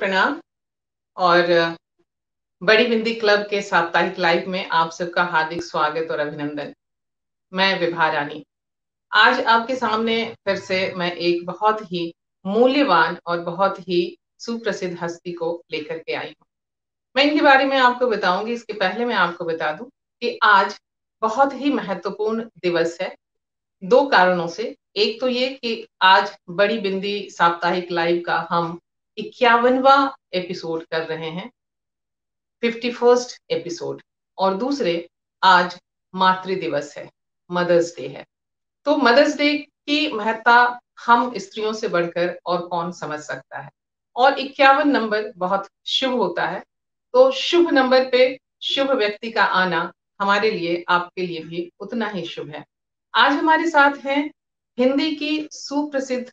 प्रणाम। और बड़ी बिंदी क्लब के साप्ताहिक लाइव में आप सबका हार्दिक स्वागत और अभिनंदन। मैं विभा रानी आज आपके सामने फिर से मैं एक बहुत ही मूल्यवान और बहुत ही सुप्रसिद्ध हस्ती को लेकर के आई हूँ। मैं इनके बारे में आपको बताऊंगी। इसके पहले मैं आपको बता दूं कि आज बहुत ही महत्वपूर्ण दिवस है, दो कारणों से। एक तो ये कि आज बड़ी बिंदी साप्ताहिक लाइव का हम 51वां एपिसोड कर रहे हैं, 51st एपिसोड। और दूसरे, आज मातृ दिवस है, मदर्स डे है। तो मदर्स डे की महत्ता हम स्त्रियों से बढ़कर और कौन समझ सकता है। और 51 नंबर बहुत शुभ होता है, तो शुभ नंबर पे शुभ व्यक्ति का आना हमारे लिए, आपके लिए भी उतना ही शुभ है। आज हमारे साथ हैं हिंदी की सुप्रसिद्ध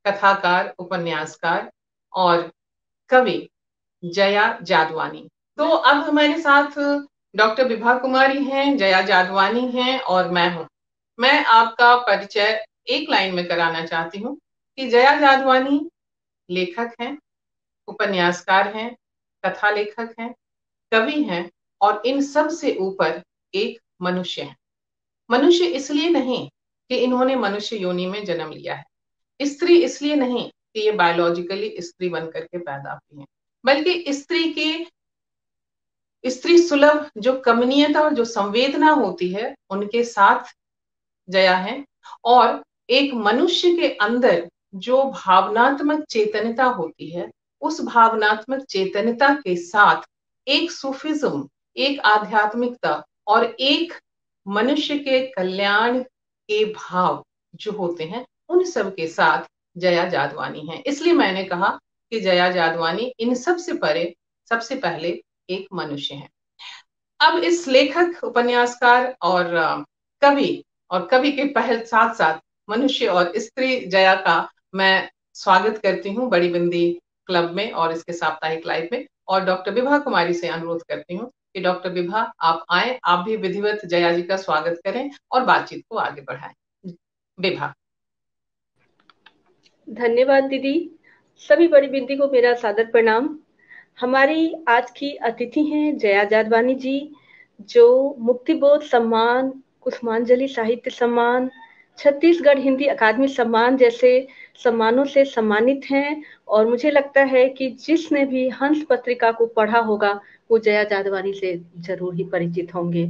कथाकार, उपन्यासकार और कवि जया जादवानी। तो अब हमारे साथ डॉक्टर विभा कुमारी हैं, जया जादवानी हैं और मैं हूं। मैं आपका परिचय एक लाइन में कराना चाहती हूँ कि जया जादवानी लेखक हैं, उपन्यासकार हैं, कथा लेखक हैं, कवि हैं और इन सब से ऊपर एक मनुष्य है। मनुष्य इसलिए नहीं कि इन्होंने मनुष्य योनि में जन्म लिया है, स्त्री इसलिए नहीं कि ये बायोलॉजिकली स्त्री बनकर के पैदा हुई है, बल्कि स्त्री सुलभ जो कमनीयता और जो संवेदना होती है उनके साथ जया है। और एक मनुष्य के अंदर जो भावनात्मक चेतनता होती है, उस भावनात्मक चेतनता के साथ एक सूफिज्म, एक आध्यात्मिकता और एक मनुष्य के कल्याण के भाव जो होते हैं, उन सब के साथ जया जादवानी है। इसलिए मैंने कहा कि जया जादवानी इन सब से परे सबसे पहले एक मनुष्य है। अब इस लेखक, उपन्यासकार और कवि, और कवि के पहल साथ साथ मनुष्य और स्त्री जया का मैं स्वागत करती हूँ बड़ी बिंदी क्लब में और इसके साप्ताहिक लाइव में। और डॉक्टर विभा कुमारी से अनुरोध करती हूँ कि डॉक्टर विभा आप आए, आप भी विधिवत जया जी का स्वागत करें और बातचीत को आगे बढ़ाएं। विभा। धन्यवाद दीदी। सभी बड़ी बिंदी को मेरा सादर प्रणाम। हमारी आज की अतिथि हैं जया जादवानी जी, जो मुक्तिबोध सम्मान, कुसुमांजलि साहित्य सम्मान, छत्तीसगढ़ हिंदी अकादमी सम्मान जैसे सम्मानों से सम्मानित हैं। और मुझे लगता है कि जिसने भी हंस पत्रिका को पढ़ा होगा वो जया जादवानी से जरूर ही परिचित होंगे।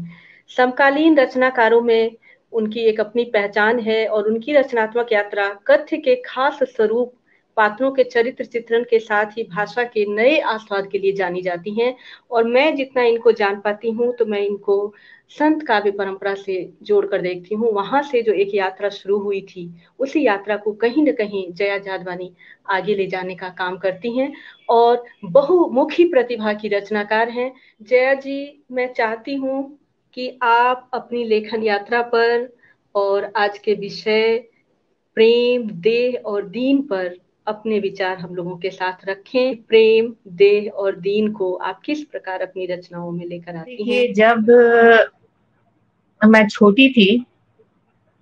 समकालीन रचनाकारों में उनकी एक अपनी पहचान है और उनकी रचनात्मक यात्रा कथ्य के खास स्वरूप, पात्रों के चरित्र चित्रण के साथ ही भाषा के नए आस्वाद के लिए जानी जाती हैं। और मैं जितना इनको जान पाती हूँ तो मैं इनको संत काव्य परंपरा से जोड़ कर देखती हूँ। वहां से जो एक यात्रा शुरू हुई थी, उसी यात्रा को कहीं न कहीं जया जादवानी आगे ले जाने का काम करती हैं और बहुमुखी प्रतिभा की रचनाकार हैं। जया जी, मैं चाहती हूँ कि आप अपनी लेखन यात्रा पर और आज के विषय प्रेम, देह और दीन पर अपने विचार हम लोगों के साथ रखें। प्रेम, देह और दीन को आप किस प्रकार अपनी रचनाओं में लेकर आती हैं? देखिए, जब मैं छोटी थी,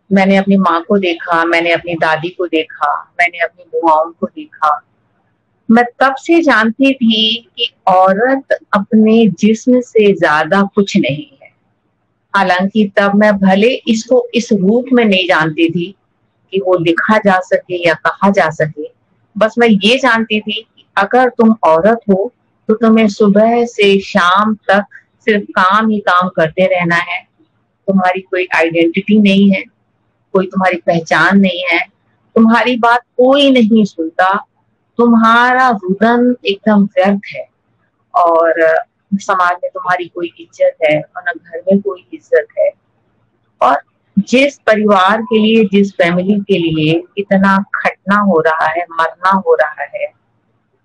मैंने अपनी माँ को देखा, मैंने अपनी दादी को देखा, मैंने अपनी बुआओं को देखा। मैं तब से जानती थी कि औरत अपने जिस्म से ज्यादा कुछ नहीं है। हालांकि तब मैं भले इसको इस रूप में नहीं जानती थी कि वो लिखा जा सके या कहा जा सके। बस मैं ये जानती थी कि अगर तुम औरत हो तो तुम्हें सुबह से शाम तक सिर्फ काम ही काम करते रहना है। तुम्हारी कोई आइडेंटिटी नहीं है, कोई तुम्हारी पहचान नहीं है, तुम्हारी बात कोई नहीं सुनता, तुम्हारा रुदन एकदम व्यर्थ है और समाज में तुम्हारी कोई इज्जत है और न घर में कोई इज्जत है। और जिस परिवार के लिए, जिस फैमिली के लिए इतना खटना हो रहा है, मरना हो रहा है,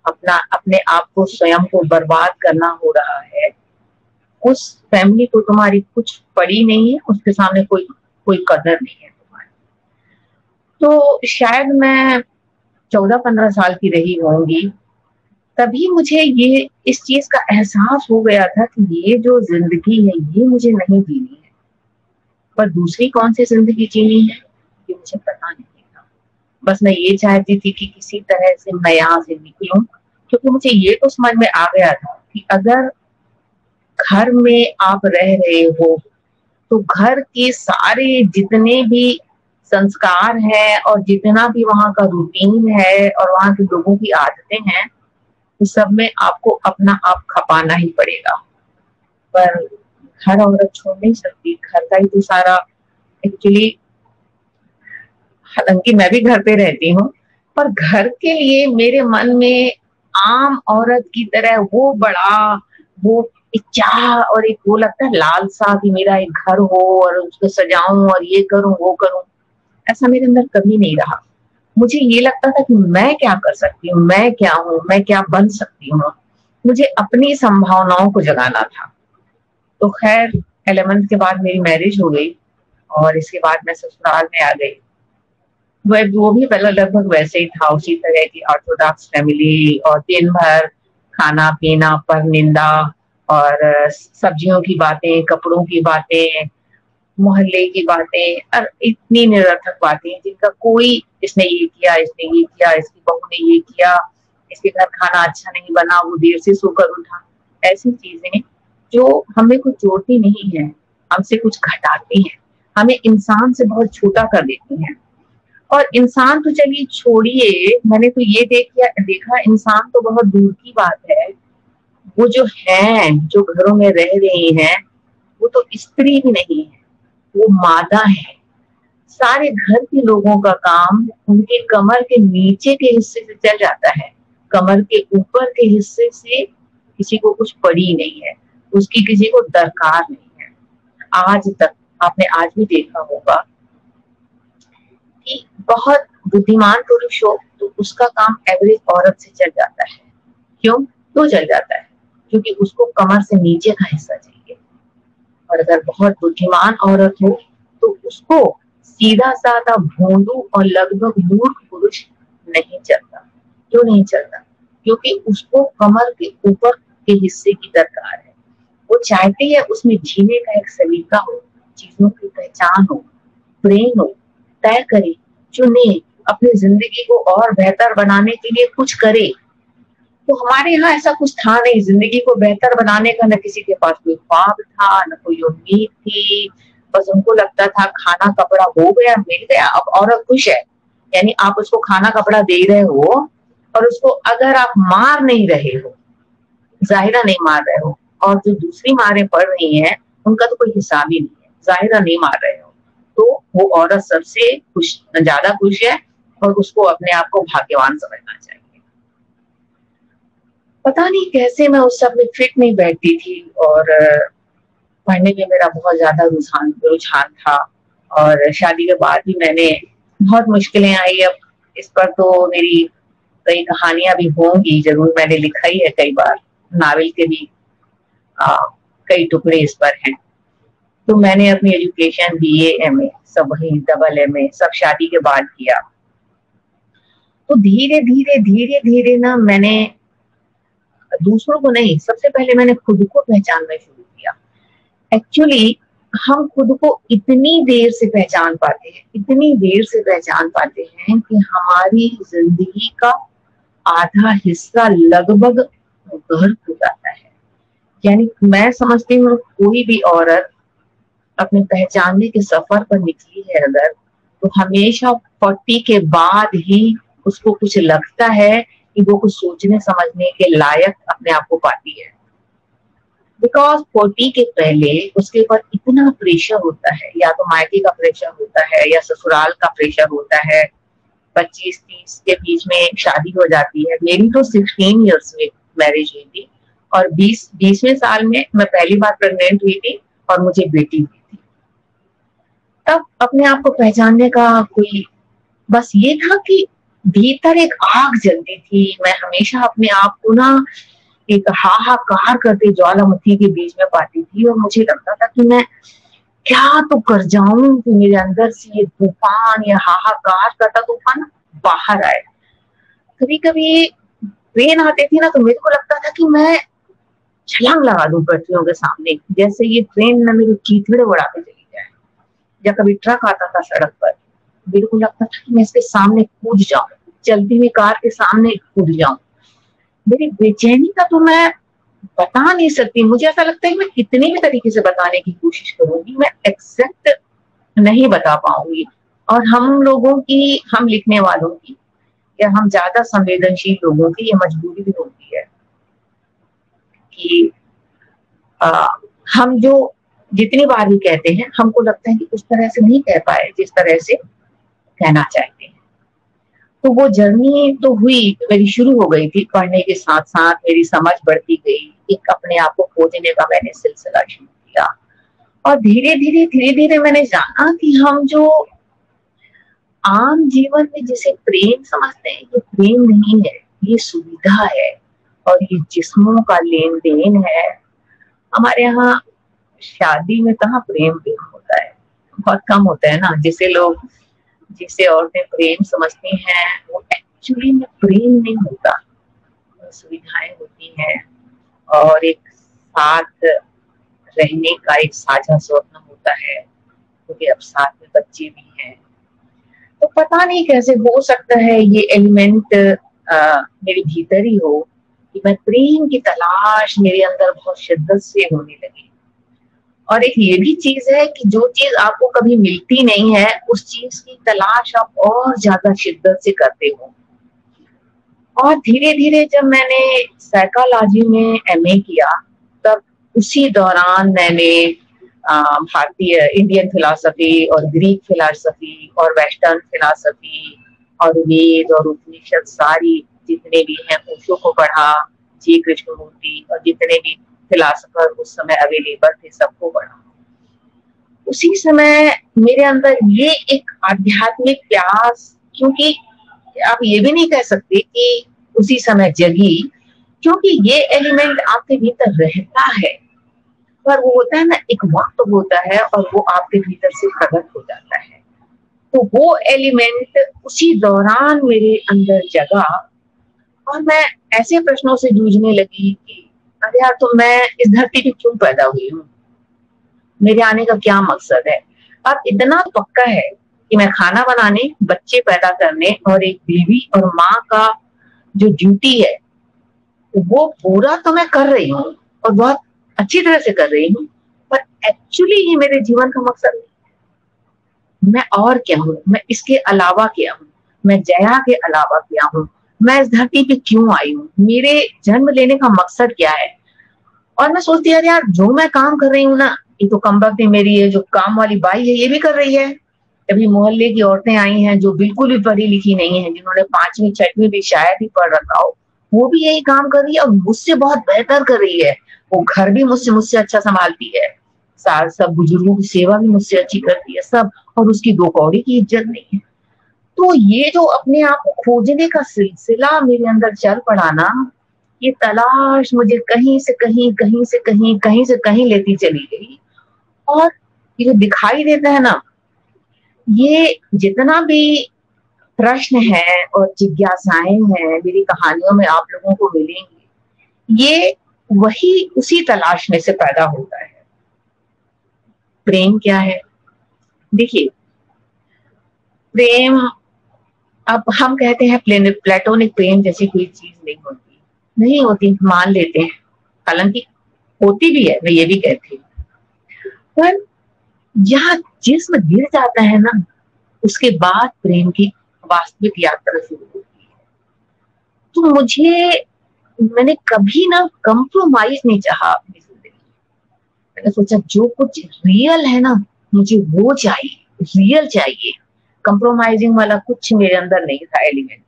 अपने आप को, स्वयं को बर्बाद करना हो रहा है, उस फैमिली को तुम्हारी कुछ पड़ी नहीं है, उसके सामने कोई कदर नहीं है तुम्हारी। तो शायद मैं 14-15 साल की रही होंगी, तभी मुझे ये इस चीज का एहसास हो गया था कि ये जो जिंदगी है ये मुझे नहीं जीनी है। पर दूसरी कौन सी जिंदगी जीनी है ये मुझे पता नहीं था। बस मैं ये चाहती थी कि किसी तरह से मैं यहाँ से निकलूं क्योंकि मुझे ये तो समझ में आ गया था कि अगर घर में आप रह रहे हो तो घर के सारे जितने भी संस्कार हैं और जितना भी वहां का रूटीन है और वहां के लोगों की आदतें हैं, उस सब में आपको अपना आप खपाना ही पड़ेगा। पर घर औरत छोड़ नहीं सकती, घर का ही तो सारा एक्चुअली, हालांकि मैं भी घर पे रहती हूँ, पर घर के लिए मेरे मन में आम औरत की तरह वो एक चाह और एक वो लगता है लालसा कि मेरा एक घर हो और उसको सजाऊं और ये करूं वो करूं, ऐसा मेरे अंदर कभी नहीं रहा। मुझे ये लगता था कि मैं क्या कर सकती हूँ, मैं क्या हूँ, मैं क्या बन सकती हूँ, मुझे अपनी संभावनाओं को जगाना था। तो खैर 11th के बाद मेरी मैरिज हो गई और इसके बाद मैं ससुराल में आ गई। वो भी पहले लगभग वैसे ही था, उसी तरह की ऑर्थोडॉक्स फैमिली, और दिन भर खाना पीना पर निंदा और सब्जियों की बातें, कपड़ों की बातें, मोहल्ले की बातें और इतनी निरर्थक बातें जिनका कोई, इसने ये किया, इसने ये किया, इसकी बहू ने ये किया, इसके घर खाना अच्छा नहीं बना, वो देर से सोकर उठा, ऐसी चीजें जो हमें कुछ जोड़ती नहीं है, हमसे कुछ घटाती हैं, हमें इंसान से बहुत छोटा कर देती हैं। और इंसान तो चलिए छोड़िए, मैंने तो ये देखा इंसान तो बहुत दूर की बात है, वो जो है, जो घरों में रह रही हैं, वो तो स्त्री भी नहीं है, वो मादा है। सारे घर के लोगों का काम उनके कमर के नीचे के हिस्से से चल जाता है, कमर के ऊपर के हिस्से से किसी को कुछ पड़ी नहीं है, उसकी किसी को दरकार नहीं है। आज तक आपने आज भी देखा होगा कि बहुत बुद्धिमान पुरुष हो तो उसका काम एवरेज औरत से चल जाता है। क्यों चल जाता है? क्योंकि उसको कमर से नीचे का हिस्सा चाहिए। और अगर बहुत बुद्धिमान औरत हो तो उसको सीधा साधा भोंदू और लगभग मूर्ख पुरुष नहीं चलता। क्यों नहीं चलता? क्योंकि उसको कमर के ऊपर के हिस्से की दरकार है। वो चाहती है उसमें जीने का एक सलीका हो, चीजों की पहचान हो, प्रेम हो, तय करे, चुने, अपनी जिंदगी को और बेहतर बनाने के लिए कुछ करे। तो हमारे यहाँ ऐसा कुछ था नहीं, जिंदगी को बेहतर बनाने का न किसी के पास कोई ख्वाब था, न कोई उम्मीद थी। बस उनको लगता था खाना कपड़ा हो गया, मिल गया, अब औरत खुश है। यानी आप उसको खाना कपड़ा दे रहे हो और उसको अगर आप मार नहीं रहे हो, जाहिरा नहीं मार रहे हो, और जो दूसरी मारें पड़ रही हैं उनका तो कोई हिसाब ही नहीं है, जाहिरा नहीं मार रहे हो, तो वो औरत सबसे खुश, ज्यादा खुश है और उसको अपने आप को भाग्यवान समझना चाहिए। पता नहीं कैसे मैं उस सब में फिट नहीं बैठती थी और पढ़ने में मेरा बहुत ज्यादा रुझान था। और शादी के बाद भी मैंने बहुत मुश्किलें आई। अब इस पर तो मेरी कई कहानियां भी होंगी, जरूर मैंने लिखा ही है कई बार, नावल के भी कई टुकड़े इस पर हैं। तो मैंने अपनी एजुकेशन BA MA सब वही डबल MA सब शादी के बाद किया। तो धीरे धीरे ना मैंने दूसरों को नहीं, सबसे पहले मैंने खुद को पहचानना शुरू किया। एक्चुअली हम खुद को इतनी देर से पहचान पाते हैं कि हमारी जिंदगी का आधा हिस्सा लगभग गर्क हो जाता है। यानी मैं समझती हूँ कोई भी औरत अपने पहचानने के सफर पर निकली है अगर, तो हमेशा 40 के बाद ही उसको कुछ लगता है कि वो कुछ सोचने समझने के लायक अपने आप को पाती है। बिकॉज 40 के पहले उसके ऊपर इतना प्रेशर होता है, या तो मायके का प्रेशर होता है या ससुराल का प्रेशर होता है। 25-30 के बीच में शादी हो जाती है। मेरी तो 16 ईयर्स में मैरिज हुई थी और 20वें साल में मैं पहली बार प्रेग्नेंट हुई थी और मुझे बेटी हुई थी। तब अपने आप को पहचानने का कोई, बस ये था कि भीतर एक आग जलती थी। मैं हमेशा अपने आप को ना एक हाहाकार करते ज्वालामुखी के बीच में पाती थी और मुझे लगता था कि मैं क्या तो कर जाऊं कि मेरे अंदर से ये तूफान या हाहाकार करता तूफान बाहर आए। कभी कभी ट्रेन आती थी ना तो मेरे को लगता था कि मैं छलांग लगा दूं पटरियों के सामने, जैसे ये ट्रेन ना मेरे चीथड़े उड़ा के चली जाए। या कभी ट्रक आता था सड़क पर, मेरे को लगता था कि मैं इसके सामने कूद जाऊं, चलती हुई कार के सामने कूद जाऊं। मेरी बेचैनी का तो मैं बता नहीं सकती। मुझे ऐसा लगता है कि मैं कितनी भी तरीके से बताने की कोशिश करूंगी, मैं एग्जैक्ट नहीं बता पाऊंगी। और हम लोगों की, हम लिखने वालों की या हम ज्यादा संवेदनशील लोगों की ये मजबूरी भी होती है कि हम जो जितनी बार भी कहते हैं, हमको लगता है कि उस तरह से नहीं कह पाए जिस तरह से कहना चाहते हैं। तो वो जर्नी तो हुई, मेरी शुरू हो गई थी। पढ़ने के साथ साथ मेरी समझ बढ़ती गई, एक अपने आप को खोजने का मैंने सिलसिला शुरू किया। और धीरे धीरे मैंने जाना कि हम जो आम जीवन में जिसे प्रेम समझते हैं, ये प्रेम नहीं है, ये सुविधा है और ये जिस्मों का लेन देन है। हमारे यहाँ शादी में कहाँ प्रेम प्रेम होता है, बहुत कम होता है ना। जिसे औरतें प्रेम समझती हैं वो एक्चुअली में प्रेम नहीं होता, सुविधाएं होती हैं और एक साथ रहने का एक साझा स्वप्न होता है, क्योंकि अब साथ में बच्चे भी हैं। तो पता नहीं कैसे हो सकता है ये एलिमेंट मेरे भीतर ही हो कि मैं प्रेम की तलाश मेरे अंदर बहुत शिद्दत से होने लगी। और एक ये भी चीज है कि जो चीज आपको कभी मिलती नहीं है, उस चीज की तलाश आप और ज्यादा शिद्दत से करते हो। और धीरे धीरे जब मैंने साइकोलॉजी में एमए किया, तब उसी दौरान मैंने भारतीय इंडियन फिलॉसफी और ग्रीक फिलॉसफी और वेस्टर्न फिलॉसफी और वेद और उपनिषद सारी जितने भी हैं ओशो को पढ़ा, जी कृष्णमूर्ति और जितने भी फिलॉसफर उस समय अवेलेबल थे सबको पढ़ा। उसी समय मेरे अंदर ये एक आध्यात्मिक प्यास, क्योंकि आप ये भी नहीं कह सकते कि उसी समय जगी, क्योंकि ये एलिमेंट आपके भीतर रहता है, पर वो होता है ना, एक वक्त होता है और वो आपके भीतर से प्रकट हो जाता है। तो वो एलिमेंट उसी दौरान मेरे अंदर जगा और मैं ऐसे प्रश्नों से जूझने लगी कि अरे यार, तो मैं इस धरती पे क्यों पैदा हुई हूँ, मेरे आने का क्या मकसद है। अब इतना पक्का है कि मैं खाना बनाने, बच्चे पैदा करने और एक बीवी और माँ का जो ड्यूटी है वो पूरा तो मैं कर रही हूँ और बहुत अच्छी तरह से कर रही हूँ, पर एक्चुअली ये मेरे जीवन का मकसद नहीं। मैं और क्या हूँ, मैं इसके अलावा क्या हूँ, मैं जया के अलावा क्या हूँ, मैं इस धरती पे क्यों आई हूँ, मेरे जन्म लेने का मकसद क्या है। और मैं सोचती यार जो मैं काम कर रही हूँ ना, ये तो कमबख्ती मेरी है जो काम वाली बाई है ये भी कर रही है। अभी मोहल्ले की औरतें आई हैं जो बिल्कुल भी पढ़ी लिखी नहीं है, जिन्होंने 5वीं 6वीं भी शायद ही पढ़ रखा हो, वो भी यही काम कर रही है और मुझसे बहुत बेहतर कर रही है। वो घर भी मुझसे अच्छा संभालती है, सब बुजुर्गों की सेवा भी मुझसे अच्छी करती है सब, और उसकी 2 कौड़ी की इज्जत नहीं है। तो ये जो अपने आप को खोजने का सिलसिला मेरे अंदर चल पड़ा ना, ये तलाश मुझे कहीं से कहीं, कहीं से कहीं, कहीं से कहीं लेती चली गई। और ये जो दिखाई देता है ना, ये जितना भी प्रश्न है और जिज्ञासाएं हैं मेरी कहानियों में आप लोगों को मिलेंगी, ये वही उसी तलाश में से पैदा होता है। प्रेम क्या है? देखिए, प्रेम, अब हम कहते हैं प्लेटोनिक प्रेम जैसी कोई चीज नहीं होती, मान लेते हैं, हालांकि होती भी है, मैं ये भी कहती हूँ, पर जहाँ जिस्म गिर जाता है ना, उसके बाद प्रेम की वास्तविक यात्रा शुरू होती है। तो मैंने कभी ना कंप्रोमाइज नहीं चाहा अपनी जिंदगी में। मैंने सोचा जो कुछ रियल है ना, मुझे वो चाहिए, रियल चाहिए, कंप्रोमाइजिंग वाला कुछ मेरे अंदर नहीं था एलिमेंट।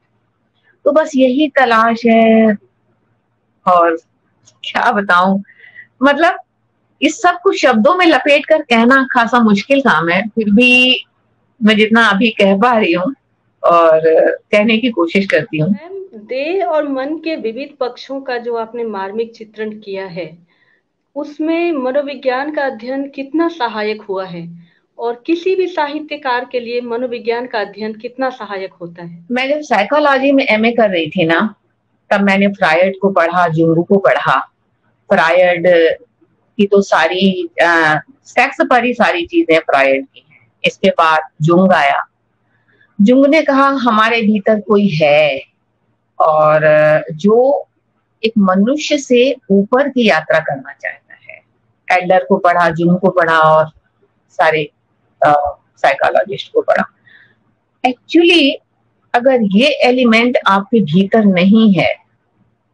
तो बस यही तलाश है। और क्या बताऊं, मतलब इस सब कुछ शब्दों में लपेट कर कहना खासा मुश्किल काम है, फिर भी मैं जितना अभी कह पा रही हूँ और कहने की कोशिश करती हूँ। देह और मन के विविध पक्षों का जो आपने मार्मिक चित्रण किया है, उसमें मनोविज्ञान का अध्ययन कितना सहायक हुआ है और किसी भी साहित्यकार के लिए मनोविज्ञान का अध्ययन कितना सहायक होता है? मैं जब साइकोलॉजी में एमए कर रही थी ना, तब मैंने फ्रायड को पढ़ा, जुंग को पढ़ा। फ्रायड की तो सारी सेक्स पर ही सारी चीजें फ्रायड की हैं। इसके बाद जुंग आया। जुंग ने कहा हमारे भीतर कोई है और जो एक मनुष्य से ऊपर की यात्रा करना चाहता है। एडलर को पढ़ा, जून को पढ़ा और सारे साइकोलॉजिस्ट को पढ़ा। एक्चुअली अगर ये एलिमेंट आपके भीतर नहीं है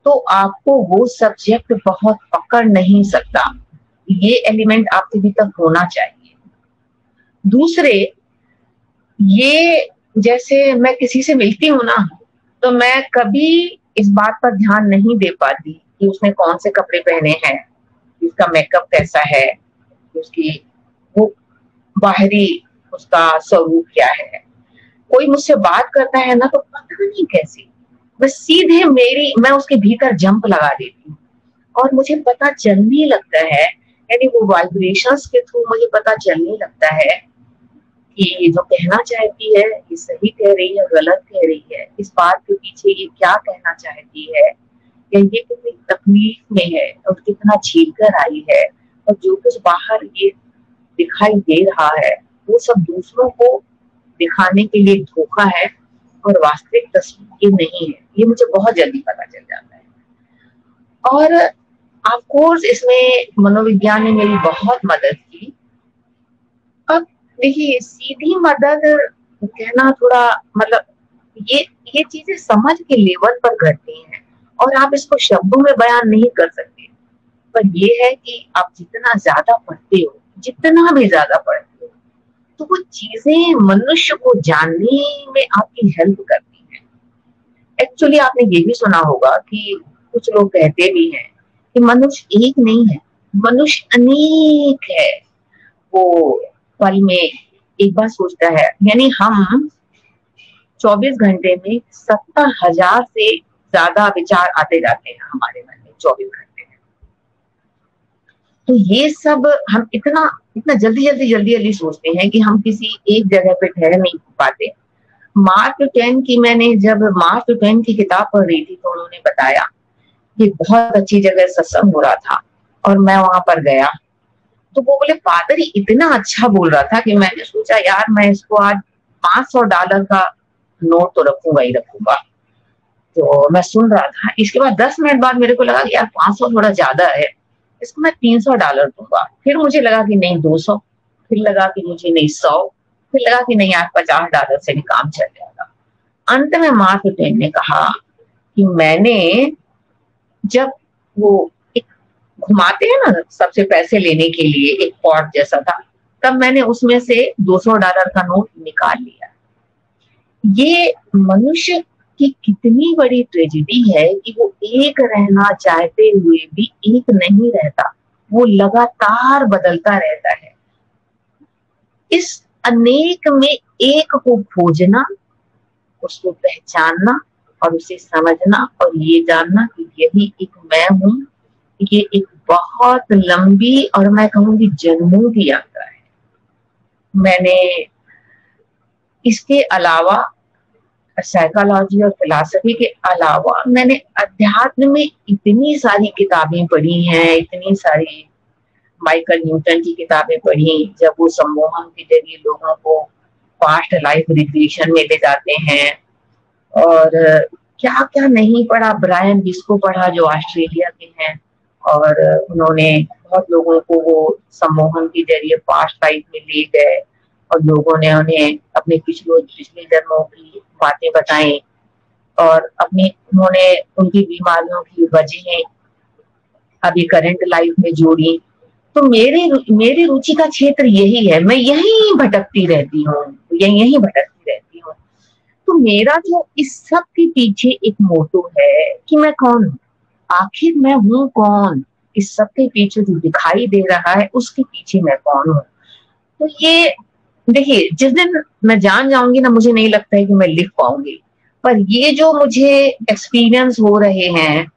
तो आपको वो सब्जेक्ट बहुत पकड़ नहीं सकता। ये एलिमेंट आपके भीतर होना चाहिए। दूसरे, ये जैसे मैं किसी से मिलती हूँ ना, तो मैं कभी इस बात पर ध्यान नहीं दे पाती कि उसने कौन से कपड़े पहने हैं, उसका मेकअप कैसा है, उसकी वो बाहरी उसका स्वरूप क्या है। कोई मुझसे बात करता है ना तो पता नहीं कैसे मैं उसके भीतर जंप लगा देती हूँ और मुझे पता चलने लगता है, यानी वो वाइब्रेशंस के थ्रू मुझे पता चलने लगता है कि ये जो कहना चाहती है ये सही कह रही है, गलत कह रही है, इस बात के पीछे ये क्या कहना चाहती है, या ये कितनी तकलीफ में है और कितना झेल कर आई है, और जो कुछ बाहर ये दिखाई दे रहा है वो सब दूसरों को दिखाने के लिए धोखा है और वास्तविक तस्वीर ये नहीं है। ये मुझे बहुत जल्दी पता चल जाता है। और ऑफ कोर्स इसमें मनोविज्ञान ने मेरी बहुत मदद की। अब देखिए, सीधी मदद कहना थोड़ा मतलब ये चीजें समझ के लेवल पर घटती हैं और आप इसको शब्दों में बयान नहीं कर सकते। पर ये है कि आप जितना ज्यादा पढ़ते हो, जितना भी ज्यादा पढ़ते हो, तो वो चीजें मनुष्य को जानने में आपकी हेल्प करती हैं। एक्चुअली आपने ये भी सुना होगा कि कुछ लोग कहते भी हैं कि मनुष्य एक नहीं है, मनुष्य अनेक है। वो पल में एक बार सोचता है, यानी हम 24 घंटे में 70,000 से ज्यादा विचार आते जाते हैं हमारे मन में 24 घंटे में। तो ये सब हम इतना जल्दी सोचते हैं कि हम किसी एक जगह पे ठहर नहीं पाते। मार्क ट्वेन की मैंने जब मार्क ट्वेन की किताब पढ़ रही थी तो उन्होंने बताया कि बहुत अच्छी जगह सत्संग हो रहा था और मैं वहां पर गया, तो वो बोले फादर इतना अच्छा बोल रहा था कि मैंने सोचा यार मैं इसको आज $500 का नोट तो रखूंगा ही रखूंगा। तो मैं सुन रहा था। इसके बाद 10 मिनट बाद मेरे को लगा कि यार 500 थोड़ा ज्यादा है, इसको मैं $300 दूंगा। फिर मुझे लगा कि नहीं 200, फिर लगा कि मुझे नहीं 100, फिर लगा कि नहीं यार $50 से भी काम चल जाएगा। अंत में मार्क ट्वेन ने कहा कि मैंने जब वो एक घुमाते हैं ना सबसे पैसे लेने के लिए, एक पॉट जैसा था, तब मैंने उसमें से $200 का नोट निकाल लिया। ये मनुष्य की कितनी बड़ी ट्रेजेडी है कि वो एक रहना चाहते हुए भी एक नहीं रहता, वो लगातार बदलता रहता है। इस अनेक में एक को खोजना, उसको पहचानना और उसे समझना और ये जानना कि यही एक मैं हूं, ये एक बहुत लंबी और मैं कहूंगी जन्मों की यात्रा है। मैंने इसके अलावा साइकोलॉजी और फिलॉसफी के अलावा मैंने अध्यात्म में इतनी सारी किताबें पढ़ी हैं, इतनी सारी माइकल न्यूटन की किताबें पढ़ी, जब वो सम्मोहन के जरिए लोगों को पास्ट लाइफ रिग्रेशन में ले जाते हैं। और क्या क्या नहीं पढ़ा, ब्रायन डिस्को पढ़ा जो ऑस्ट्रेलिया के हैं, और उन्होंने बहुत लोगों को वो सम्मोहन के जरिए पास्ट लाइफ में ले गए और लोगों ने उन्हें अपने पिछले जन्मों की बातें बताई और उन्होंने उनकी बीमारियों की वजहें अभी करंट लाइफ में जोड़ी। तो मेरी रुचि का क्षेत्र यही है, मैं यहीं भटकती रहती हूँ, यहीं भटकती रहती हूँ। तो मेरा जो इस सब के पीछे एक मोटो है कि मैं कौन हूँ, आखिर मैं हूँ कौन, इस सब के पीछे जो दिखाई दे रहा है उसके पीछे मैं कौन हूँ। तो ये देखिए, जिस दिन मैं जान जाऊंगी ना, मुझे नहीं लगता है कि मैं लिख पाऊंगी, पर ये जो मुझे एक्सपीरियंस हो रहे हैं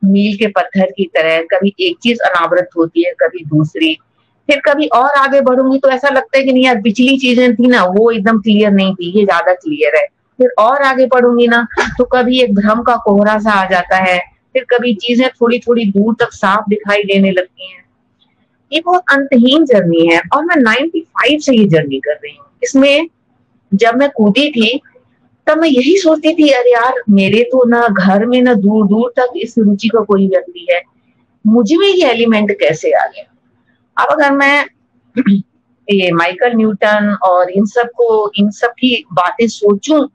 मील के पत्थर की तरह, कभी एक चीज अनावृत होती है, कभी दूसरी, फिर कभी और आगे बढ़ूंगी तो ऐसा लगता है कि नहीं यार पिछली चीजें थी ना वो एकदम क्लियर नहीं थी, ये ज्यादा क्लियर है। फिर और आगे बढ़ूंगी ना तो कभी एक भ्रम का कोहरा सा आ जाता है, फिर कभी चीजें थोड़ी थोड़ी दूर तक साफ दिखाई देने लगती हैं। ये बहुत अंतहीन जर्नी है और मैं 95 से ये जर्नी कर रही हूँ। इसमें जब मैं कूदी थी तब मैं यही सोचती थी, अरे यार मेरे तो ना घर में ना दूर दूर तक इस रुचि का कोई व्यक्ति है, मुझ में ये एलिमेंट कैसे आ गया। अब अगर मैं ये माइकल न्यूटन और इन सब की बातें सोचूं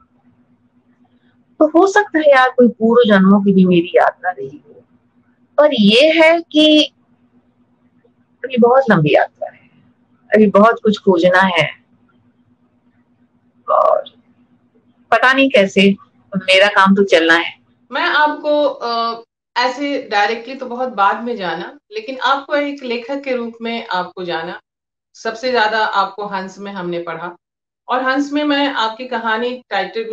तो हो सकता है यार कोई पूर्व जन्मों की भी मेरी यात्रा रही हो। पर ये है कि अभी बहुत लंबी यात्रा है, अभी बहुत कुछ खोजना है और पता नहीं कैसे, मेरा काम तो चलना है। मैं आपको ऐसे डायरेक्टली तो बहुत बाद में जाना, लेकिन आपको एक लेखक के रूप में आपको जाना। सबसे ज्यादा आपको हंस में हमने पढ़ा, और हंस में मैं आपकी कहानी टाइटल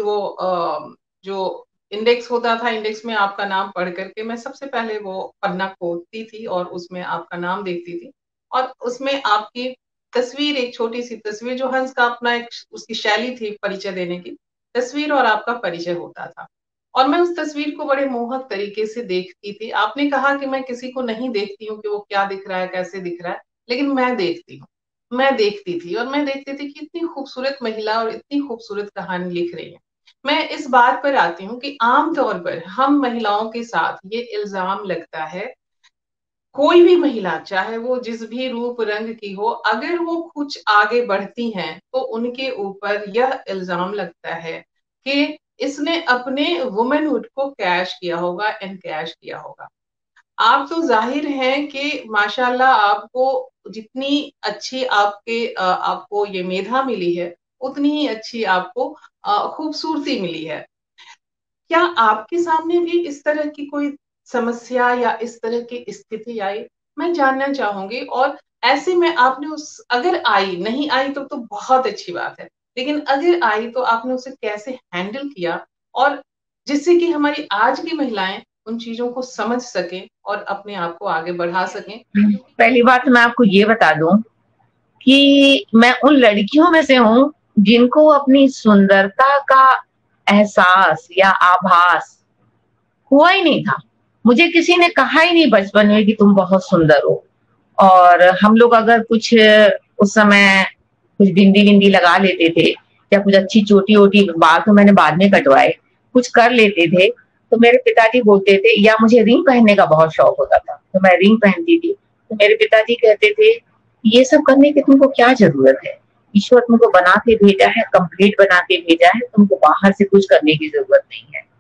जो इंडेक्स होता था, इंडेक्स में आपका नाम पढ़ करके मैं सबसे पहले वो पन्ना खोलती थी और उसमें आपका नाम देखती थी, और उसमें आपकी तस्वीर, एक छोटी सी तस्वीर, जो हंस का अपना एक उसकी शैली थी परिचय देने की, तस्वीर और आपका परिचय होता था। और मैं उस तस्वीर को बड़े मोहक तरीके से देखती थी। आपने कहा कि मैं किसी को नहीं देखती हूँ कि वो क्या दिख रहा है, कैसे दिख रहा है, लेकिन मैं देखती हूँ। मैं देखती थी और मैं देखती थी कि इतनी खूबसूरत महिला और इतनी खूबसूरत कहानी लिख रही है। मैं इस बात पर आती हूँ कि आमतौर पर हम महिलाओं के साथ ये इल्जाम लगता है, कोई भी महिला चाहे वो जिस भी रूप रंग की हो, अगर वो कुछ आगे बढ़ती हैं तो उनके ऊपर यह इल्जाम लगता है कि इसने अपने वुमेनहुड को कैश किया होगा, एनकैश किया होगा। आप तो जाहिर है कि माशाल्लाह आपको जितनी अच्छी आपको ये मेधा मिली है, उतनी ही अच्छी आपको खूबसूरती मिली है। क्या आपके सामने भी इस तरह की कोई समस्या या इस तरह की स्थिति आई? मैं जानना चाहूंगी। और ऐसे में आपने अगर आई, नहीं आई तो बहुत अच्छी बात है, लेकिन अगर आई तो आपने उसे कैसे हैंडल किया, और जिससे कि हमारी आज की महिलाएं उन चीजों को समझ सकें और अपने आप को आगे बढ़ा सकें। पहली बात मैं आपको ये बता दूं कि मैं उन लड़कियों में से हूं जिनको अपनी सुंदरता का एहसास या आभास हुआ ही नहीं था। मुझे किसी ने कहा ही नहीं बचपन में कि तुम बहुत सुंदर हो। और हम लोग अगर कुछ उस समय कुछ बिंदी बिंदी लगा लेते थे या कुछ अच्छी चोटी वोटी, बाल तो मैंने बाद में कटवाए, कुछ कर लेते थे तो मेरे पिताजी बोलते थे, या मुझे रिंग पहनने का बहुत शौक होता था तो मैं रिंग पहनती थी, तो मेरे पिताजी कहते थे ये सब करने की तुमको क्या जरूरत है, ईश्वर तुमको बना के भेजा है, कंप्लीट बना के भेजा है, तुमको बाहर से कुछ करने की जरूरत नहीं है।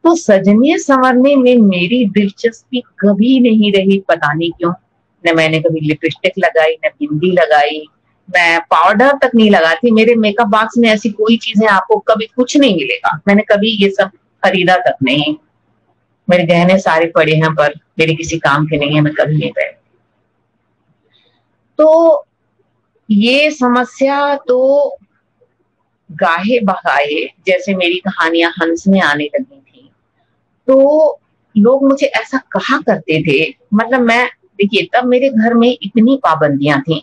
तो सजने संवरने में मेरी दिलचस्पी कभी नहीं रही, पता नहीं क्यों। न मैंने कभी लिपस्टिक लगाई, न बिंदी लगाई, मैं पाउडर तक नहीं लगाती। मेरे मेकअप बॉक्स में ऐसी कोई चीज है आपको कभी कुछ नहीं मिलेगा, मैंने कभी ये सब खरीदा तक नहीं। मेरे गहने सारे पड़े हैं पर मेरे किसी काम के नहीं है, मैं कभी नहीं पहनती। तो ये समस्या तो गाहे बगाए जैसे मेरी कहानियां हंस में आने लगी थी तो लोग मुझे ऐसा कहा करते थे, मतलब मैं, देखिए तब मेरे घर में इतनी पाबंदियां थी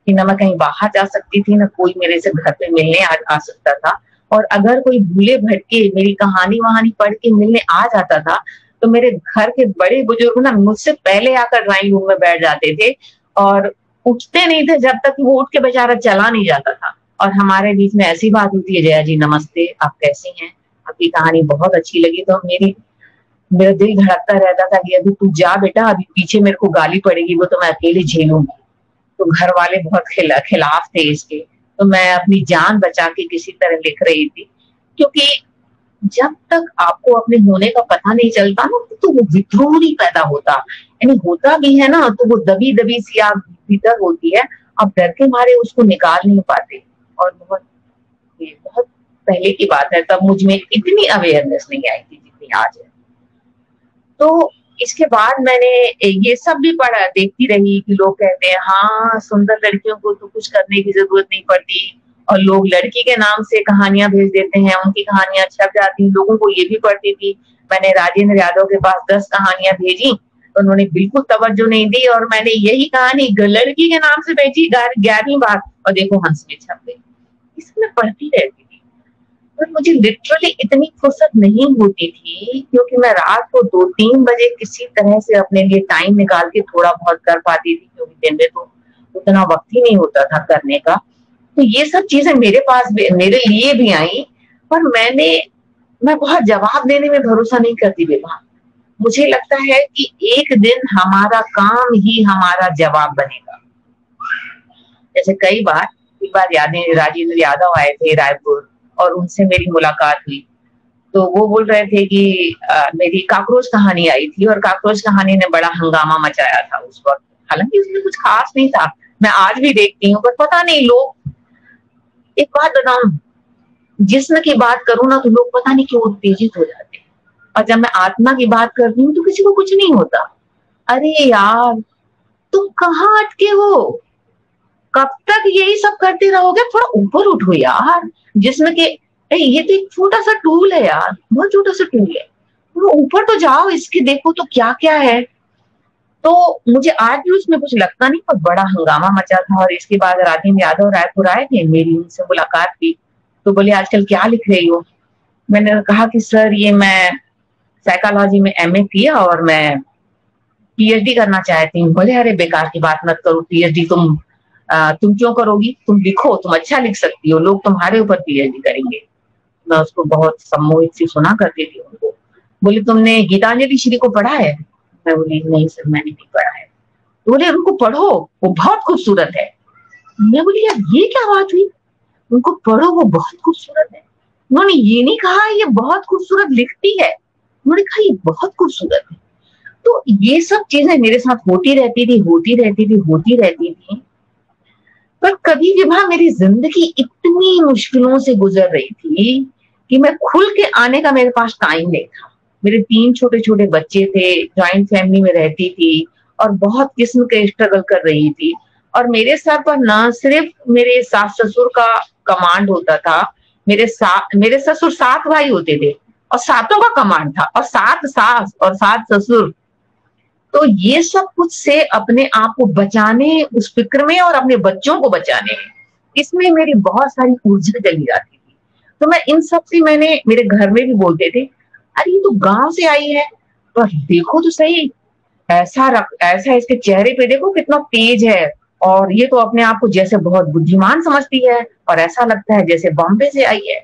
कि ना मैं कहीं बाहर जा सकती थी, ना कोई मेरे से घर पे मिलने आ सकता था। और अगर कोई भूले भटके मेरी कहानी वहानी पढ़ के मिलने आ जाता था तो मेरे घर के बड़े बुजुर्ग ना मुझसे पहले आकर ड्राइंग रूम में बैठ जाते थे और उठते नहीं थे जब तक वो उठ के बेचारा चला नहीं जाता था। और हमारे बीच में ऐसी बात होती है, जया जी नमस्ते, आप कैसी हैं, आपकी कहानी बहुत अच्छी लगी। तो मेरा दिल धड़कता रहता था कि अभी तू जा बेटा, अभी पीछे मेरे को गाली पड़ेगी, वो तो मैं अकेले झेलूंगी। तो घर वाले बहुत खिलाफ थे इसके, तो मैं अपनी जान बचा के किसी तरह लिख रही थी, क्योंकि जब तक आपको अपने होने का पता नहीं चलता ना तो वो विद्रोह नहीं पैदा होता, यानी होता भी है ना तो वो दबी दबी सी आग भीतर होती है, आप डर के मारे उसको निकाल नहीं पाते। और बहुत पहले की बात है, तब मुझ में इतनी अवेयरनेस नहीं आई थी जितनी आज है। तो इसके बाद मैंने ये सब भी पढ़ा, देखती रही कि लोग कहते हैं हाँ सुंदर लड़कियों को तो कुछ करने की जरूरत नहीं पड़ती, और लोग लड़की के नाम से कहानियां भेज देते हैं, उनकी कहानियां छप जाती, लोगों को ये भी पढ़ती थी। मैंने राजेंद्र यादव के पास 10 कहानियां भेजी तो उन्होंने बिल्कुल तवज्जो नहीं दी, और मैंने यही कहानी लड़की के नाम से भेजी 11वीं बार और देखो हंस में छप गई। इसमें पढ़ती रहती थी, पर मुझे लिटरली इतनी फुर्सत नहीं होती थी क्योंकि मैं रात को 2-3 बजे किसी तरह से अपने लिए टाइम निकाल के थोड़ा बहुत कर पाती थी, क्योंकि दिन में तो उतना वक्त ही नहीं होता था करने का। तो ये सब चीजें मेरे पास भी, मेरे लिए भी आई, पर मैं बहुत जवाब देने में भरोसा नहीं करती विभा। मुझे लगता है कि एक दिन हमारा काम ही हमारा जवाब बनेगा। जैसे एक बार राजेंद्र यादव आए थे रायपुर और उनसे मेरी मुलाकात हुई, तो वो बोल रहे थे कि मेरी काकरोच कहानी आई थी और काकरोच कहानी ने बड़ा हंगामा मचाया था उस वक्त। हालांकि उसमें कुछ खास नहीं था, मैं आज भी देखती हूँ, पर पता नहीं लोग, एक बात बताऊं, जिस्म की बात करूं ना तो लोग पता नहीं क्यों उत्तेजित हो जाते हैं, और जब मैं आत्मा की बात करती हूँ तो किसी को कुछ नहीं होता। अरे यार, तुम कहाँ अटके हो? कब तक यही सब करते रहोगे? थोड़ा ऊपर उठो यार। जिसमें के ये तो एक छोटा सा टूल है यार, बहुत छोटा सा टूल है, थोड़ा ऊपर तो जाओ, इसके देखो तो क्या क्या है। तो मुझे आज भी उसमें कुछ लगता नहीं, पर बड़ा हंगामा मचा था। और इसके बाद राजेंद्र यादव रायपुर आए थे, मेरी उनसे मुलाकात की, तो बोले आजकल क्या लिख रही हो? मैंने कहा कि सर ये मैं साइकोलॉजी में एमए किया और मैं पीएचडी करना चाहती हूँ। बोले अरे बेकार की बात मत करो, पीएचडी तुम क्यों करोगी? तुम लिखो, तुम अच्छा लिख सकती हो, लोग तुम्हारे ऊपर पीएचडी करेंगे। मैं उसको बहुत सम्मोहित सी सुना करती थी उनको। बोले तुमने गीतांजलि श्री को पढ़ा है? मैं बोली नहीं सर, मैंने नहीं पढ़ा है। तो बोले उनको पढ़ो, वो बहुत खूबसूरत है। मैं बोली यार ये क्या बात हुई, उनको पढ़ो, वो बहुत खूबसूरत है। उन्होंने ये नहीं कहा ये बहुत खूबसूरत लिखती है, उन्होंने कहा ये बहुत खूबसूरत है। तो ये सब चीजें मेरे साथ होती रहती थी। पर कभी विभा मेरी जिंदगी इतनी मुश्किलों से गुजर रही थी कि मैं खुल के आने का मेरे पास टाइम नहीं था। मेरे 3 छोटे छोटे बच्चे थे, जॉइंट फैमिली में रहती थी और बहुत किस्म के स्ट्रगल कर रही थी। और मेरे सर पर न सिर्फ मेरे सास ससुर का कमांड होता था, मेरे ससुर 7 भाई होते थे और 7 का कमांड था, और 7 सास और 7 ससुर। तो ये सब कुछ से अपने आप को बचाने, उस फिक्र में और अपने बच्चों को बचाने में, इसमें मेरी बहुत सारी ऊर्जा चली जाती थी। तो मैं इन सब से, मेरे घर में भी बोलते थे अरे ये तो गांव से आई है, पर देखो तो सही, ऐसा इसके चेहरे पे देखो कितना तेज है, और ये तो अपने आप को जैसे बहुत बुद्धिमान समझती है और ऐसा लगता है जैसे बॉम्बे से आई है।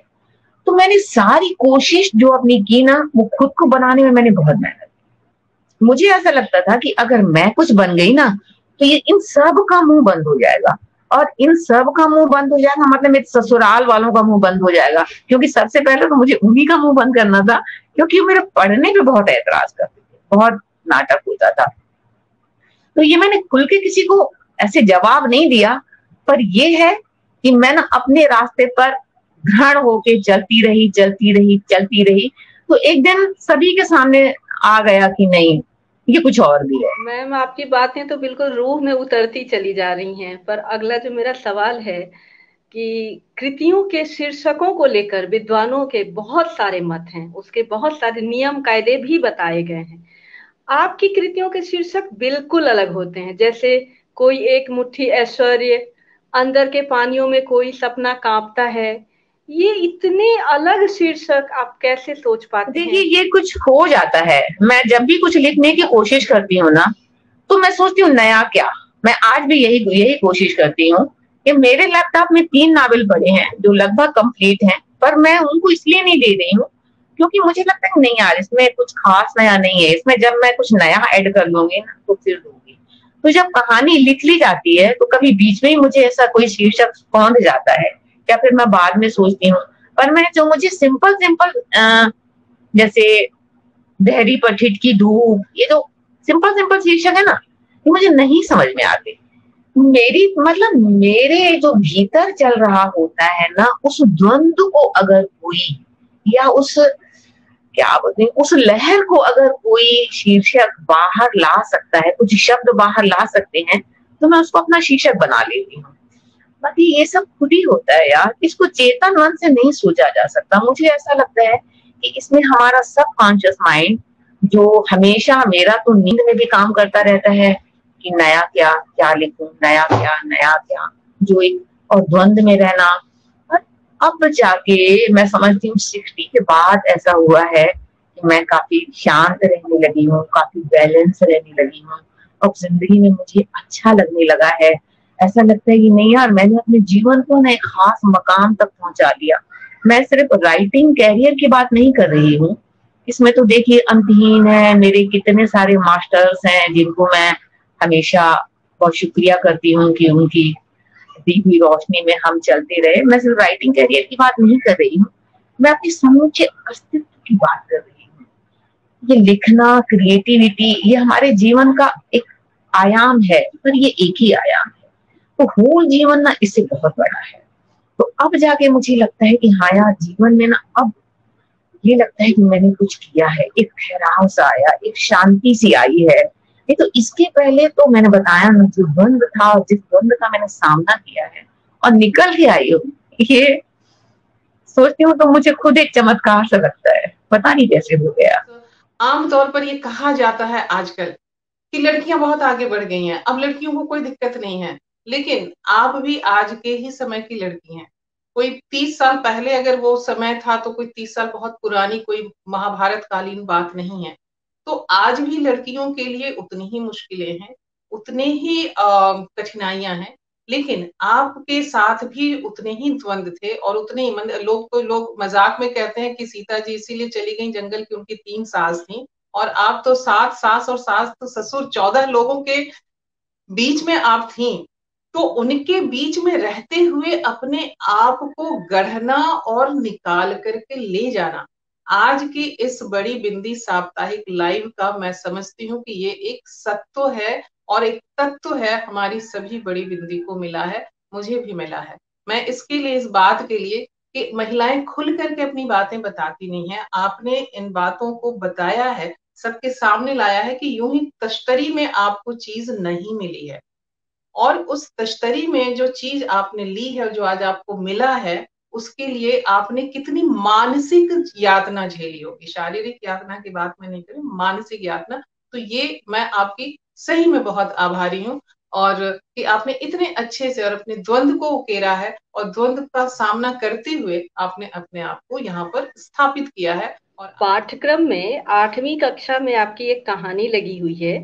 तो मैंने सारी कोशिश जो अपनी की ना, वो खुद को बनाने में मैंने बहुत मेहनत। मुझे ऐसा लगता था कि अगर मैं कुछ बन गई ना तो ये इन सब का मुंह बंद हो जाएगा, और इन सब का मुंह बंद हो जाएगा मतलब मेरे ससुराल वालों का मुंह बंद हो जाएगा, क्योंकि सबसे पहले तो मुझे उन्हीं का मुंह बंद करना था, क्योंकि मेरे पढ़ने पे बहुत एतराज करते थे, बहुत नाटक होता था। तो ये मैंने खुल के किसी को ऐसे जवाब नहीं दिया, पर ये है कि मैं ना अपने रास्ते पर दृढ़ होके चलती रही। तो एक दिन सभी के सामने आ गया कि नहीं, ये कुछ और भी है। मैम आपकी बातें तो बिल्कुल रूह में उतरती चली जा रही हैं, पर अगला जो मेरा सवाल है कि कृतियों के शीर्षकों को लेकर विद्वानों के बहुत सारे मत हैं, उसके बहुत सारे नियम कायदे भी बताए गए हैं। आपकी कृतियों के शीर्षक बिल्कुल अलग होते हैं, जैसे कोई एक मुट्ठी ऐश्वर्य, अंदर के पानियों में कोई सपना कांपता है। ये इतने अलग शीर्षक आप कैसे सोच पाते हैं? देखिए ये कुछ हो जाता है, मैं जब भी कुछ लिखने की कोशिश करती हूँ ना, तो मैं सोचती हूँ नया क्या। मैं आज भी यही कोशिश करती हूँ कि मेरे लैपटॉप में 3 नावल पड़े हैं जो लगभग कंप्लीट हैं, पर मैं उनको इसलिए नहीं दे रही हूँ क्योंकि मुझे लगता है नहीं यार इसमें कुछ खास नया नहीं है, इसमें जब मैं कुछ नया ऐड कर लूंगी ना तो फिर दूंगी। तो जब कहानी लिख ली जाती है तो कभी बीच में ही मुझे ऐसा कोई शीर्षक कौंध जाता है, या फिर मैं बाद में सोचती हूँ। पर मैं जो मुझे सिंपल जैसे देहरी पर ठिठकी धूप, ये जो सिंपल शीर्षक है ना, ये मुझे नहीं समझ में आते। मेरे जो भीतर चल रहा होता है ना, उस द्वंद्व को अगर कोई, या उस क्या बोलते हैं, उस लहर को अगर कोई शीर्षक बाहर ला सकता है, कुछ शब्द बाहर ला सकते हैं, तो मैं उसको अपना शीर्षक बना लेती हूँ। बाकी ये सब खुद ही होता है यार, इसको चेतन मन से नहीं सोचा जा सकता। मुझे ऐसा लगता है कि इसमें हमारा सब कॉन्शियस माइंड, जो हमेशा, मेरा तो नींद में भी काम करता रहता है कि नया क्या लिखूं, नया क्या, जो एक और द्वंद में रहना। अब जाके मैं समझती हूँ 60 के बाद ऐसा हुआ है कि मैं काफी शांत रहने लगी हूँ, काफी बैलेंस रहने लगी हूँ, अब जिंदगी में मुझे अच्छा लगने लगा है। ऐसा लगता है कि नहीं यार, मैंने अपने जीवन को ना एक खास मकाम तक पहुंचा दिया। मैं सिर्फ राइटिंग कैरियर की बात नहीं कर रही हूँ, इसमें तो देखिए अंतहीन है। मेरे कितने सारे मास्टर्स हैं जिनको मैं हमेशा बहुत शुक्रिया करती हूँ कि उनकी दी हुई रोशनी में हम चलते रहे। मैं सिर्फ राइटिंग कैरियर की बात नहीं कर रही हूँ, मैं अपने समूचे अस्तित्व की बात कर रही हूँ। ये लिखना, क्रिएटिविटी, ये हमारे जीवन का एक आयाम है, पर ये एक ही आयाम है। तो होल जीवन ना इससे बहुत बड़ा है। तो अब जाके मुझे लगता है कि हाँ यार, जीवन में ना अब ये लगता है कि मैंने कुछ किया है, एक ठहराव सा आया, एक शांति सी आई है। नहीं तो इसके पहले तो मैंने बताया ना, जो द्वंद था, जिस द्वंद का मैंने सामना किया है और निकल के आई हूँ, ये सोचती हूँ तो मुझे खुद एक चमत्कार सा लगता है, पता नहीं कैसे हो गया। आमतौर पर ये कहा जाता है आजकल कि लड़कियां बहुत आगे बढ़ गई हैं, अब लड़कियों को कोई दिक्कत नहीं है, लेकिन आप भी आज के ही समय की लड़की हैं। कोई 30 साल पहले अगर वो समय था तो कोई 30 साल बहुत पुरानी, कोई महाभारत कालीन बात नहीं है। तो आज भी लड़कियों के लिए उतनी ही मुश्किलें हैं, उतने ही कठिनाइयां हैं, लेकिन आपके साथ भी उतने ही द्वंद थे और उतने ही लोग मजाक में कहते हैं कि सीता जी इसीलिए चली गई जंगल की उनकी 3 सास थी, और आप तो 7 सास और सास तो ससुर 14 लोगों के बीच में आप थी। तो उनके बीच में रहते हुए अपने आप को गढ़ना और निकाल करके ले जाना, आज की इस बड़ी बिंदी साप्ताहिक लाइव का मैं समझती हूँ कि ये एक सत्व है और एक तत्व है, हमारी सभी बड़ी बिंदी को मिला है, मुझे भी मिला है। मैं इसके लिए, इस बात के लिए कि महिलाएं खुल करके अपनी बातें बताती नहीं है, आपने इन बातों को बताया है, सबके सामने लाया है कि यूं ही तश्तरी में आपको चीज नहीं मिली है, और उस तश्तरी में जो चीज आपने ली है, जो आज आपको मिला है, उसके लिए आपने कितनी मानसिक यातना झेली होगी। शारीरिक यातना की बात मैं नहीं करूं, मानसिक यातना। तो ये मैं आपकी सही में बहुत आभारी हूँ, और कि आपने इतने अच्छे से और अपने द्वंद को उकेरा है और द्वंद का सामना करते हुए आपने अपने आप को यहाँ पर स्थापित किया है। और पाठ्यक्रम में 8वीं कक्षा में आपकी एक कहानी लगी हुई है,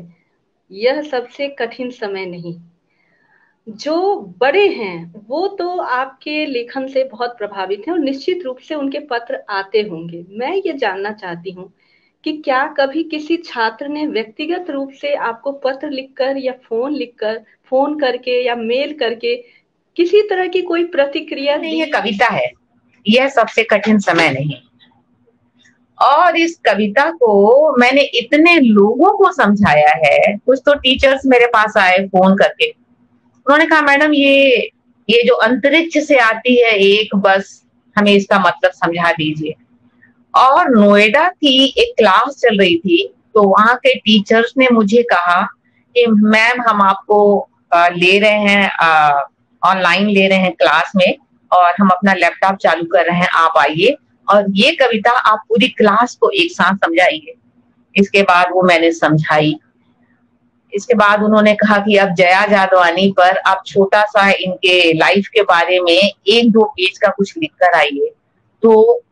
यह सबसे कठिन समय नहीं। जो बड़े हैं वो तो आपके लेखन से बहुत प्रभावित हैं और निश्चित रूप से उनके पत्र आते होंगे। मैं ये जानना चाहती हूँ कि क्या कभी किसी छात्र ने व्यक्तिगत रूप से आपको पत्र लिखकर या फोन करके या मेल करके किसी तरह की कोई प्रतिक्रिया नहीं, दी? ये कविता है, यह सबसे कठिन समय नहीं। और इस कविता को मैंने इतने लोगों को समझाया है। कुछ तो टीचर्स मेरे पास आए फोन करके, उन्होंने कहा मैडम ये जो अंतरिक्ष से आती है एक बस, हमें इसका मतलब समझा दीजिए। और नोएडा की एक क्लास चल रही थी, तो वहां के टीचर्स ने मुझे कहा कि मैम हम आपको ले रहे हैं, ऑनलाइन ले रहे हैं क्लास में, और हम अपना लैपटॉप चालू कर रहे हैं, आप आइए और ये कविता आप पूरी क्लास को एक साथ समझाइए। इसके बाद वो मैंने समझाई। इसके बाद उन्होंने कहा कि अब जया जादवानी पर आप छोटा सा इनके लाइफ के बारे में 1-2 पेज का कुछ लिख कर आइए। तो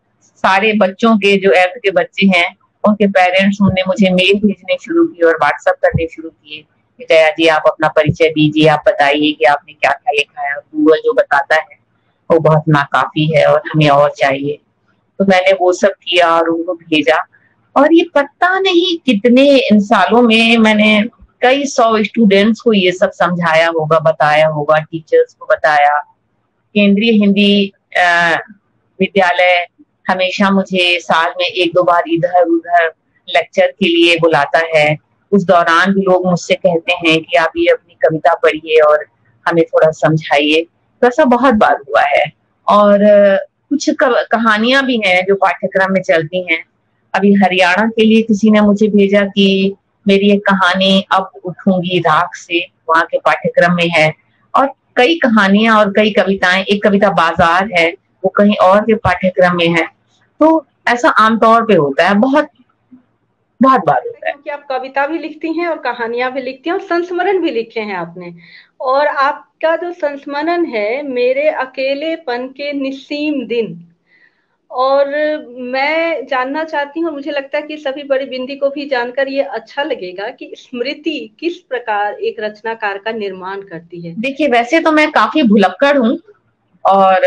सारे बच्चों के, जो 8th के बच्चे हैं, उनके पेरेंट्स, उन्होंने मुझे मेल भेजने शुरू की और व्हाट्सएप करने शुरू किए कि जया जी आप अपना परिचय दीजिए, आप बताइए कि आपने क्या क्या लिखा है। गूगल जो बताता है वो बहुत नाकाफी है और हमें और चाहिए। तो मैंने वो सब किया और उनको भेजा, और ये पता नहीं कितने इन सालों में मैंने कई 100 स्टूडेंट्स को ये सब समझाया होगा, बताया होगा, टीचर्स को बताया। केंद्रीय हिंदी विद्यालय हमेशा मुझे साल में 1-2 बार इधर उधर लेक्चर के लिए बुलाता है। उस दौरान भी लोग मुझसे कहते हैं कि आप ये अपनी कविता पढ़िए और हमें थोड़ा समझाइए। तो ऐसा बहुत बार हुआ है। और कुछ कहानियां भी हैं जो पाठ्यक्रम में चलती हैं। अभी हरियाणा के लिए किसी ने मुझे भेजा कि मेरी एक कहानी अब उठूंगी राख से, वहां के पाठ्यक्रम में है। और कई कहानियां और कई कविताएं, एक कविता बाजार है, वो कहीं और के पाठ्यक्रम में है। तो ऐसा आमतौर पे होता है, बहुत बहुत बार होता है। क्योंकि आप कविता भी लिखती हैं और कहानियां भी लिखती हैं और संस्मरण भी लिखे हैं आपने, और आपका जो संस्मरण है, मेरे अकेलेपन के निस्सीम दिन, और मैं जानना चाहती हूँ, मुझे लगता है कि सभी बड़ी बिंदी को भी जानकर ये अच्छा लगेगा कि स्मृति किस प्रकार एक रचनाकार का निर्माण करती है। देखिए, वैसे तो मैं काफी भुलक्कड़ हूँ और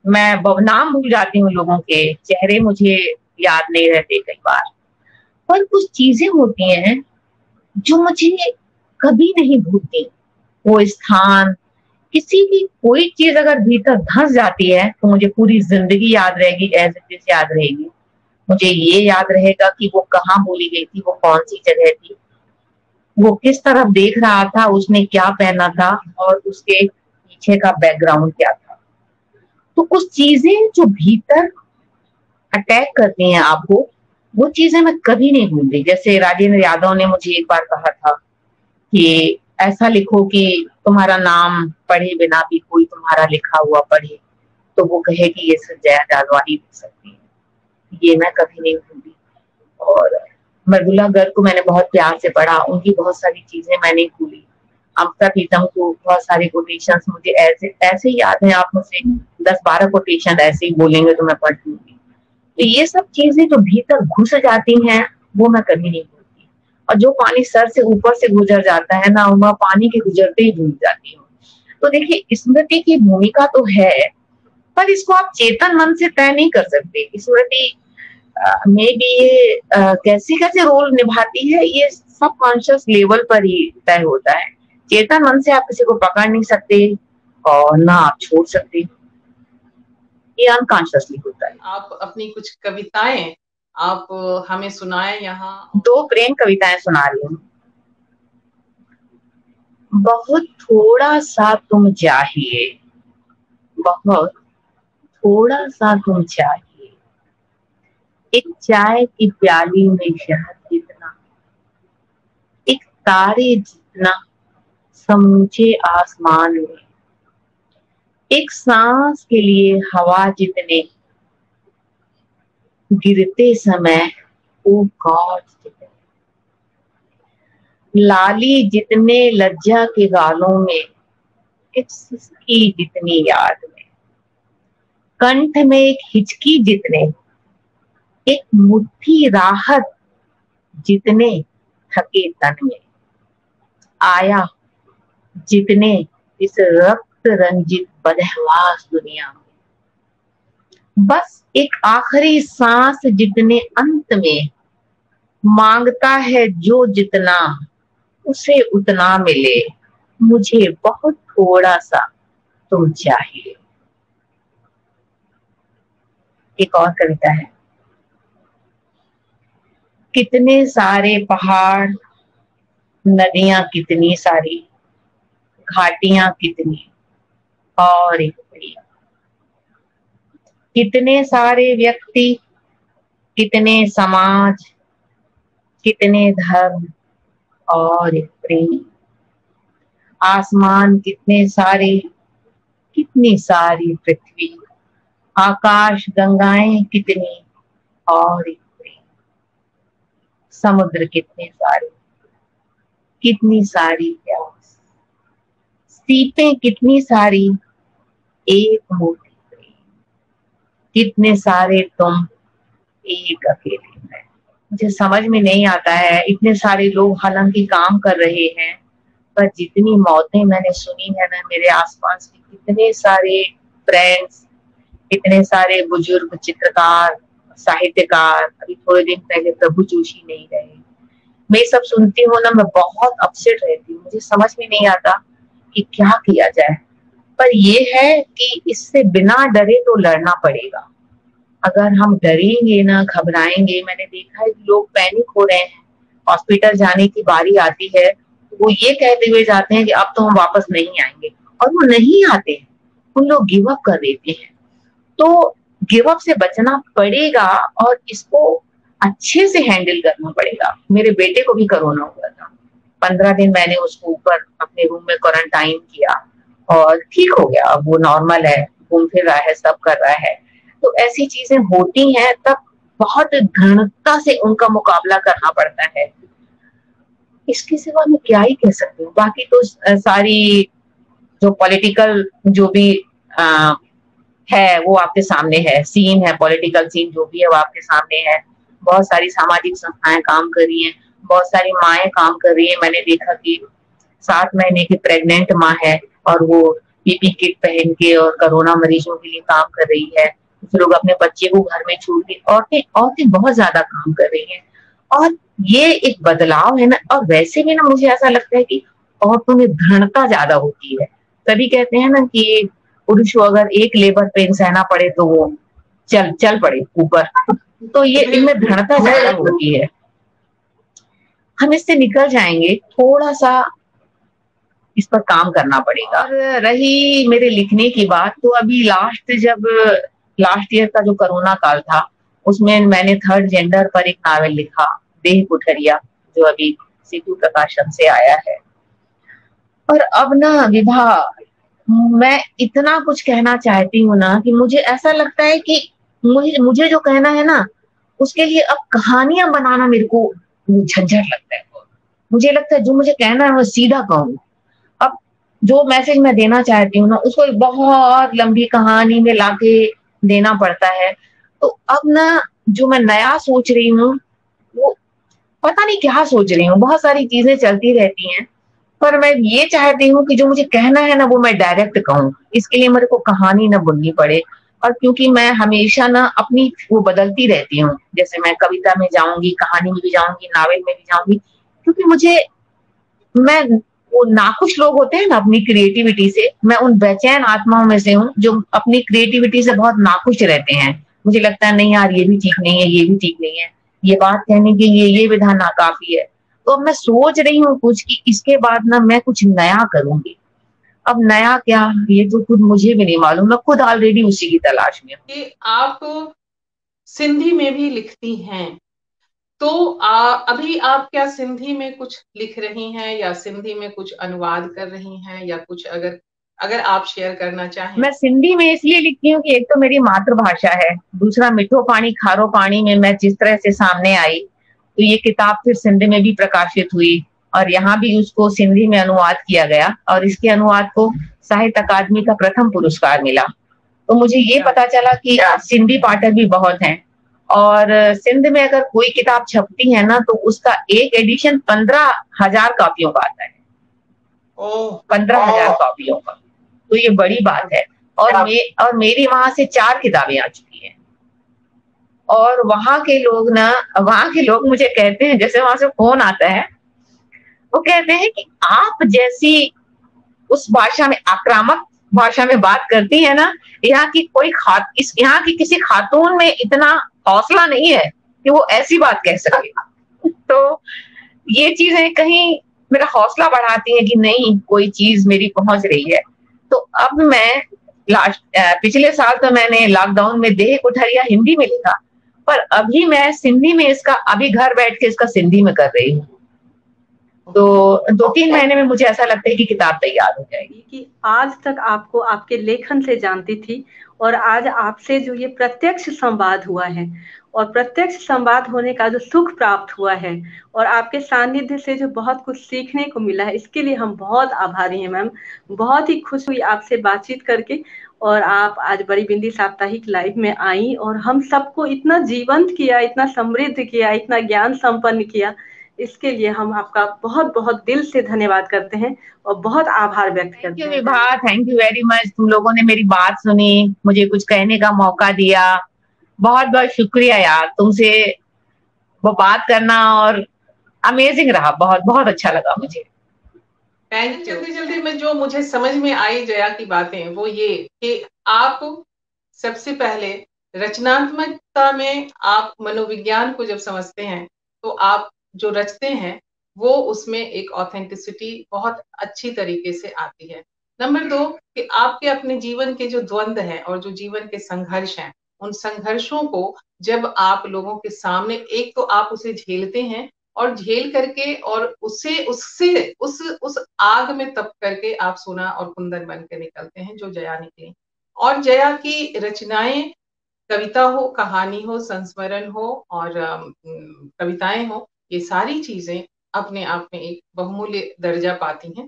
मैं नाम भूल जाती हूँ लोगों के, चेहरे मुझे याद नहीं रहते कई बार, पर कुछ चीजें होती हैं जो मुझे कभी नहीं भूलती। वो स्थान, किसी की कोई चीज अगर भीतर धंस जाती है तो मुझे पूरी जिंदगी याद रहेगी, ऐसे जैसे याद रहेगी। मुझे ये याद रहेगा कि वो कहाँ बोली गई थी, वो कौन सी जगह थी, वो किस तरफ देख रहा था, उसने क्या पहना था और उसके पीछे का बैकग्राउंड क्या था। तो कुछ चीजें जो भीतर अटैक करती हैं आपको, वो चीजें मैं कभी नहीं भूलती। जैसे राजेंद्र यादव ने मुझे एक बार कहा था कि ऐसा लिखो कि तुम्हारा नाम पढ़े बिना भी कोई तुम्हारा लिखा हुआ पढ़े तो वो कहे कि ये सिर्फ जया जादवानी लिख सकती है। ये मैं कभी नहीं भूली। और मृदुला गर्ग को मैंने बहुत प्यार से पढ़ा, उनकी बहुत सारी चीजें मैंने भूली। अमृता प्रीतम को बहुत सारे कोटेशन मुझे ऐसे ऐसे याद है, आप मुझसे 10-12 कोटेशन ऐसे ही बोलेंगे तो मैं पढ़ लूंगी। तो ये सब चीजें जो भीतर घुस जाती हैं वो मैं कभी नहीं भूलती। और जो पानी सर से ऊपर से गुजर जाता है ना, मैं पानी के गुजरते ही भूल जाती हूँ। तो देखिए, स्मृति की भूमिका तो है, पर इसको आप चेतन मन से तय नहीं कर सकते। स्मृति में भी ये कैसे कैसे रोल निभाती है, ये सब कॉन्शियस लेवल पर ही तय होता है। चेतन मन से आप किसी को पकड़ नहीं सकते और ना आप छोड़ सकते, ये अनकॉन्शियसली होता है। आप अपनी कुछ कविताएं आप हमें सुनाएं यहाँ। 2 प्रेम कविताएं सुना रही हूँ। बहुत थोड़ा सा तुम चाहिए, बहुत थोड़ा सा तुम चाहिए, एक चाय की प्याली में शहद जितना, एक तारे जितना समूचे आसमान में, एक सांस के लिए हवा जितने, गिरते समय ओ गॉड जितने, लाली जितने लज्जा के गालों में, एक सिसकी जितनी याद में, कंठ में एक हिचकी जितने, एक मुट्ठी राहत जितने थके तन में, आया जितने इस रक्त रंजित बदहवास दुनिया में, बस एक आखिरी सांस जितने अंत में, मांगता है जो जितना उसे उतना मिले, मुझे बहुत थोड़ा सा तुम चाहिए। एक और कविता है। कितने सारे पहाड़, नदियां कितनी सारी, घाटियां कितनी और एक प्रिय, कितने सारे व्यक्ति, कितने समाज, कितने धर्म और एक प्रेम, आसमान कितने सारे, कितनी सारी पृथ्वी, आकाश गंगाएं कितनी और एक प्रेम, समुद्र कितने सारे, कितनी सारी प्यास, सीपें कितनी सारी, एक मोटी प्रेम, कितने सारे तुम, एक अकेले मैं। मुझे समझ में नहीं आता है, इतने सारे लोग हालांकि काम कर रहे हैं, पर जितनी मौतें मैंने सुनी है ना मेरे आसपास के, कितने सारे फ्रेंड्स, इतने सारे बुजुर्ग चित्रकार, साहित्यकार, अभी थोड़े दिन पहले प्रभु जोशी नहीं रहे, मैं सब सुनती हूँ ना, मैं बहुत अपसेट रहती हूँ। मुझे समझ में नहीं आता कि क्या किया जाए, पर ये है कि इससे बिना डरे तो लड़ना पड़ेगा। अगर हम डरेंगे ना, घबराएंगे, मैंने देखा है कि लोग पैनिक हो रहे हैं, हॉस्पिटल जाने की बारी आती है वो ये कहते हुए जाते हैं कि अब तो हम वापस नहीं आएंगे, और वो नहीं आते हैं, उन लोग गिव अप कर देते हैं। तो गिव अप से बचना पड़ेगा और इसको अच्छे से हैंडल करना पड़ेगा। मेरे बेटे को भी कोरोना हुआ था, 15 दिन मैंने उसको ऊपर अपने रूम में क्वारंटाइन किया और ठीक हो गया, अब वो नॉर्मल है, घूम फिर रहा है, सब कर रहा है। तो ऐसी चीजें होती हैं, तब बहुत दृढ़ता से उनका मुकाबला करना पड़ता है। इसके सिवा मैं क्या ही कह सकती हूँ। बाकी तो सारी जो पॉलिटिकल जो भी है वो आपके सामने है, सीन है, पॉलिटिकल सीन जो भी है वो आपके सामने है। बहुत सारी सामाजिक संस्थाएं काम कर रही हैं, बहुत सारी माएँ काम कर रही है। मैंने देखा कि 7 महीने की प्रेग्नेंट माँ है और वो पीपी किट पहन के और कोरोना मरीजों के लिए काम कर रही है। कुछ लोग अपने बच्चे को घर में छोड़ के, औरतें औरतें बहुत ज्यादा काम कर रही हैं। और ये एक बदलाव है ना। और वैसे भी ना मुझे ऐसा लगता है कि औरतों में दृढ़ता ज्यादा होती है। सभी कहते हैं ना कि पुरुष को अगर एक लेबर पेन सहना पड़े तो वो चल चल पड़े ऊपर, तो ये इनमें दृढ़ता ज्यादा होती है। हम इससे निकल जाएंगे, थोड़ा सा इस पर काम करना पड़ेगा। और रही मेरे लिखने की बात, तो अभी लास्ट ईयर का जो कोरोना काल था, उसमें मैंने थर्ड जेंडर पर एक नावल लिखा, देह कुठरिया, जो अभी सीतू प्रकाशन से आया है। और अब ना विभा, मैं इतना कुछ कहना चाहती हूँ ना कि मुझे ऐसा लगता है कि मुझे जो कहना है ना, उसके लिए अब कहानियां बनाना मेरे को झंझट लगता है। मुझे लगता है जो मुझे कहना है वो सीधा कहूँ। अब जो मैसेज मैं देना चाहती हूँ ना, उसको एक बहुत लंबी कहानी में लाके देना पड़ता है। तो अब ना जो मैं नया सोच रही हूँ, वो पता नहीं क्या सोच रही हूँ, बहुत सारी चीजें चलती रहती हैं। पर मैं ये चाहती हूँ कि जो मुझे कहना है ना, वो मैं डायरेक्ट कहूँ। इसके लिए मेरे को कहानी ना बुननी पड़े। और क्योंकि मैं हमेशा ना अपनी वो बदलती रहती हूँ, जैसे मैं कविता में जाऊंगी, कहानी में भी जाऊंगी, नावल में भी जाऊंगी, क्योंकि मुझे मैं वो नाखुश लोग होते हैं ना अपनी क्रिएटिविटी से, मैं उन बेचैन आत्माओं में से हूँ जो अपनी क्रिएटिविटी से बहुत नाखुश रहते हैं। मुझे लगता है नहीं यार, ये भी ठीक नहीं है, ये भी ठीक नहीं है, ये बात कहने के लिए ये विधा नाकाफी है। तो अब मैं सोच रही हूँ कुछ कि इसके बाद ना मैं कुछ नया करूंगी। अब नया क्या, ये तो खुद मुझे भी नहीं मालूम, मैं खुद ऑलरेडी उसी की तलाश में हूँ। कि आप सिंधी में भी लिखती हैं, तो अभी आप क्या सिंधी में कुछ लिख रही हैं या सिंधी में कुछ अनुवाद कर रही हैं, या कुछ अगर अगर आप शेयर करना चाहें। मैं सिंधी में इसलिए लिखती हूँ कि एक तो मेरी मातृभाषा है, दूसरा मिठो पानी खारो पानी में मैं जिस तरह से सामने आई, तो ये किताब फिर सिंधी में भी प्रकाशित हुई और यहाँ भी उसको सिंधी में अनुवाद किया गया और इसके अनुवाद को साहित्य अकादमी का प्रथम पुरस्कार मिला। तो मुझे ये पता चला कि सिंधी पाठक भी बहुत हैं। और सिंध में अगर कोई किताब छपती है ना, तो उसका एक एडिशन 15,000 कॉपियों का आता है। 15,000 कॉपियों का, तो ये बड़ी बात है। और मेरी वहां से 4 किताबें आ चुकी हैं। और वहां के लोग मुझे कहते हैं, जैसे वहां से फोन आता है, वो कहते हैं कि आप जैसी उस भाषा में, आक्रामक भाषा में बात करती है ना, यहाँ की यहाँ की किसी खातून में इतना हौसला नहीं है कि वो ऐसी बात कह सके। तो ये चीजें कहीं मेरा हौसला बढ़ाती है कि नहीं, कोई चीज मेरी पहुंच रही है। तो अब मैं पिछले साल तो मैंने लॉकडाउन में देह कुठरिया हिंदी में लिखा, पर अभी मैं सिंधी में इसका, अभी घर बैठ के इसका सिंधी में कर रही हूँ। तो 2-3 महीने में मुझे ऐसा लगता है कि किताब तैयार हो जाएगी। कि आज तक आपको आपके लेखन से जानती थी और आज आपसे जो ये प्रत्यक्ष संवाद हुआ है और प्रत्यक्ष संवाद होने का जो सुख प्राप्त हुआ है और आपके सानिध्य से जो बहुत कुछ सीखने को मिला है, इसके लिए हम बहुत आभारी हैं मैम। बहुत ही खुश हुई आपसे बातचीत करके और आप आज बड़ी बिंदी साप्ताहिक लाइव में आई और हम सबको इतना जीवंत किया, इतना समृद्ध किया, इतना ज्ञान संपन्न किया। इसके लिए हम आपका बहुत बहुत दिल से धन्यवाद करते हैं और बहुत आभार व्यक्त करते हैं। Vibha, thank you very much. तुम लोगों ने मेरी बात सुनी, मुझे कुछ कहने का मौका दिया, बहुत बहुत शुक्रिया यार। तुमसे वो बात करना और अमेजिंग रहा, बहुत बहुत अच्छा लगा मुझे। Thank you. जल्दी जल्दी में जो मुझे समझ में आई जया की बातें, वो ये कि आप सबसे पहले रचनात्मकता में आप मनोविज्ञान को जब समझते हैं, तो आप जो रचते हैं वो उसमें एक ऑथेंटिसिटी बहुत अच्छी तरीके से आती है। नंबर 2 कि आपके अपने जीवन के जो द्वंद्व हैं और जो जीवन के संघर्ष हैं, उन संघर्षों को जब आप लोगों के सामने, एक तो आप उसे झेलते हैं और झेल करके और उससे उस आग में तप करके आप सोना और कुंदन बन के निकलते हैं, जो जया निकली। और जया की रचनाएं, कविता हो, कहानी हो, संस्मरण हो और कविताएं हो, ये सारी चीजें अपने आप में एक बहुमूल्य दर्जा पाती हैं।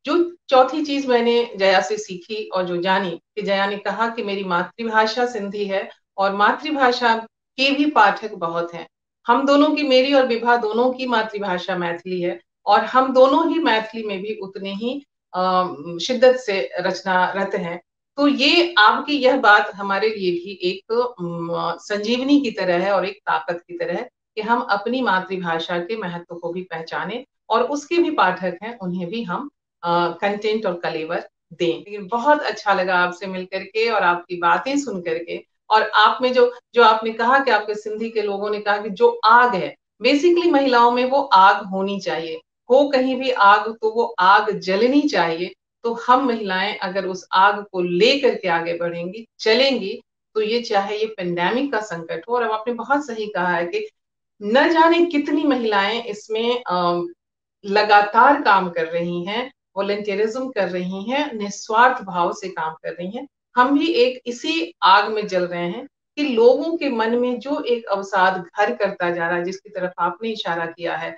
जो चौथी चीज मैंने जया से सीखी और जो जानी, कि जया ने कहा कि मेरी मातृभाषा सिंधी है और मातृभाषा के भी पाठक बहुत हैं। हम दोनों की, मेरी और विभा दोनों की मातृभाषा मैथिली है और हम दोनों ही मैथिली में भी उतने ही शिद्दत से रचनारत हैं। तो ये आपकी यह बात हमारे लिए भी एक संजीवनी की तरह है और एक ताकत की तरह है कि हम अपनी मातृभाषा के महत्व को भी पहचाने और उसके भी पाठक हैं उन्हें भी हम कंटेंट और कलेवर दें। लेकिन बहुत अच्छा लगा आपसे मिलकर के और आपकी बातें सुन करके, और आप में जो जो आपने कहा कि आपके सिंधी के लोगों ने कहा कि जो आग है, बेसिकली महिलाओं में वो आग होनी चाहिए, हो कहीं भी आग तो वो आग जलनी चाहिए। तो हम महिलाएं अगर उस आग को लेकर के आगे बढ़ेंगी, चलेंगी, तो ये चाहे ये पेंडेमिक का संकट हो, और अब आपने बहुत सही कहा है कि न जाने कितनी महिलाएं इसमें लगातार काम कर रही हैं, वॉलंटियरिज्म कर रही हैं, निस्वार्थ भाव से काम कर रही हैं। हम भी एक इसी आग में जल रहे हैं कि लोगों के मन में जो एक अवसाद घर करता जा रहा है, जिसकी तरफ आपने इशारा किया है,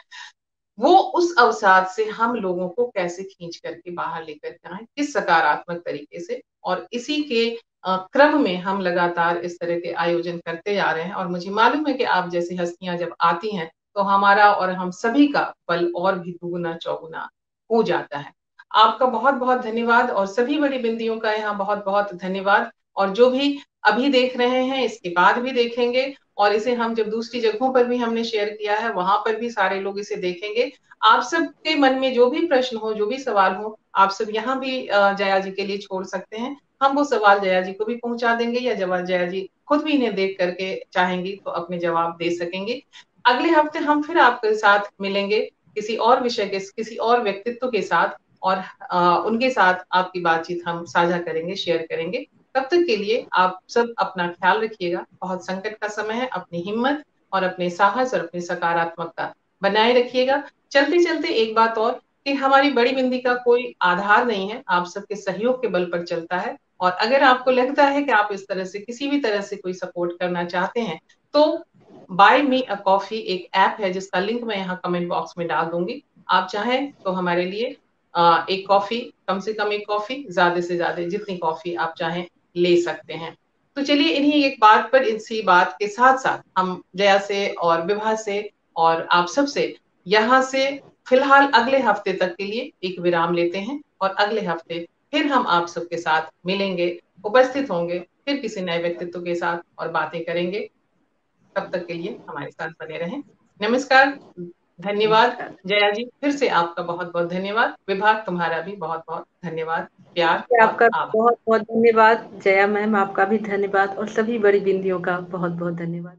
वो उस अवसाद से हम लोगों को कैसे खींच करके बाहर लेकर के आए, किस सकारात्मक तरीके से। और इसी के क्रम में हम लगातार इस तरह के आयोजन करते जा रहे हैं, और मुझे मालूम है कि आप जैसी हस्तियां जब आती हैं तो हमारा और हम सभी का बल और भी दुगुना चौगुना हो जाता है। आपका बहुत बहुत धन्यवाद, और सभी बड़ी बिंदियों का यहाँ बहुत बहुत धन्यवाद। और जो भी अभी देख रहे हैं, इसके बाद भी देखेंगे, और इसे हम जब दूसरी जगहों पर भी हमने शेयर किया है, वहां पर भी सारे लोग इसे देखेंगे। आप सबके मन में जो भी प्रश्न हो, जो भी सवाल हो, आप सब यहाँ भी जया जी के लिए छोड़ सकते हैं। हम वो सवाल जया जी को भी पहुंचा देंगे, या जवाब जया जी खुद भी इन्हें देख करके चाहेंगी तो अपने जवाब दे सकेंगे। अगले हफ्ते हम फिर आपके साथ मिलेंगे किसी और विषय के, किसी और व्यक्तित्व के साथ, और उनके साथ आपकी बातचीत हम साझा करेंगे, शेयर करेंगे। तब तक के लिए आप सब अपना ख्याल रखिएगा। बहुत संकट का समय है, अपनी हिम्मत और अपने साहस और अपनी सकारात्मकता बनाए रखिएगा। चलते चलते एक बात और, कि हमारी बड़ी बिंदी का कोई आधार नहीं है, आप सबके सहयोग के बल पर चलता है। और अगर आपको लगता है कि आप इस तरह से किसी भी तरह से कोई सपोर्ट करना चाहते हैं, तो बाय मी अ कॉफी एक ऐप है जिसका लिंक मैं यहाँ कमेंट बॉक्स में डाल दूंगी। आप चाहें तो हमारे लिए एक कॉफी, कम से कम एक कॉफी, ज्यादा से ज्यादा जितनी कॉफी आप चाहें ले सकते हैं। तो चलिए इन्हीं एक बात पर, इसी बात के साथ साथ हम जया से और विभा से और आप सब से यहाँ से फिलहाल अगले हफ्ते तक के लिए एक विराम लेते हैं, और अगले हफ्ते फिर हम आप सबके साथ मिलेंगे, उपस्थित होंगे फिर किसी नए व्यक्तित्व के साथ और बातें करेंगे। तब तक के लिए हमारे साथ बने रहें। नमस्कार, धन्यवाद। जया जी फिर से आपका बहुत बहुत धन्यवाद। विभाग तुम्हारा भी बहुत बहुत धन्यवाद, प्यार और आपका आभार। बहुत बहुत धन्यवाद जया मैम, आपका भी धन्यवाद, और सभी बड़ी बिंदियों का बहुत बहुत धन्यवाद।